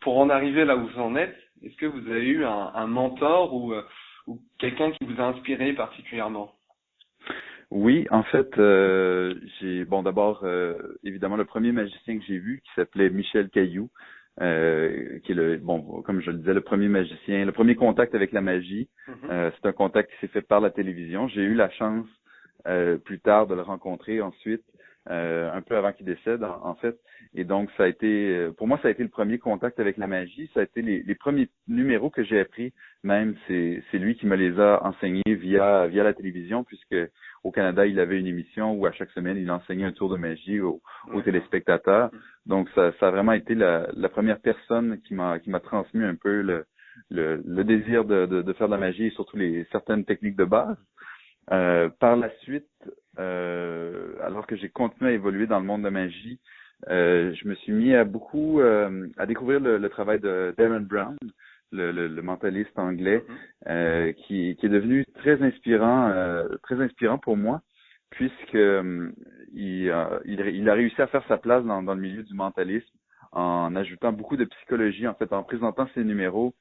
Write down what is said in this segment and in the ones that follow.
pour en arriver là où vous en êtes, est-ce que vous avez eu un mentor ou quelqu'un qui vous a inspiré particulièrement? Oui, en fait, d'abord, évidemment, le premier magicien que j'ai vu, qui s'appelait Michel Cailloux, qui est comme je le disais, le premier magicien, le premier contact avec la magie. C'est un contact qui s'est fait par la télévision. J'ai eu la chance, plus tard, de le rencontrer ensuite, un peu avant qu'il décède, en fait. Et donc, pour moi, ça a été le premier contact avec la magie. Ça a été les premiers numéros que j'ai appris. Même, c'est lui qui me les a enseignés via la télévision, puisque au Canada, il avait une émission où à chaque semaine, il enseignait un tour de magie aux téléspectateurs. Donc, ça a vraiment été la première personne qui m'a transmis un peu le désir de faire de la magie et surtout certaines techniques de base. Par la suite, alors que j'ai continué à évoluer dans le monde de la magie, je me suis mis à découvrir le travail de Darren Brown, le mentaliste anglais, qui est devenu très inspirant pour moi, puisque il a réussi à faire sa place dans le milieu du mentalisme en ajoutant beaucoup de psychologie, en fait, en présentant ses numéros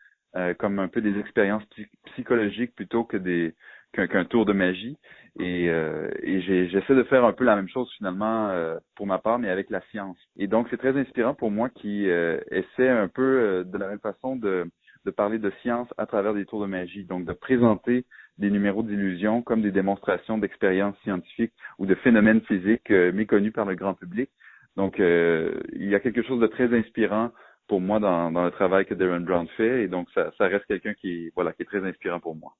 comme un peu des expériences psychologiques plutôt qu'un tour de magie. Et j'essaie de faire un peu la même chose finalement pour ma part, mais avec la science. Et donc c'est très inspirant pour moi qui essaie un peu de la même façon de parler de science à travers des tours de magie, donc de présenter des numéros d'illusion comme des démonstrations d'expériences scientifiques ou de phénomènes physiques méconnus par le grand public. Donc il y a quelque chose de très inspirant pour moi dans le travail que Darren Brown fait, et donc ça reste quelqu'un qui est très inspirant pour moi.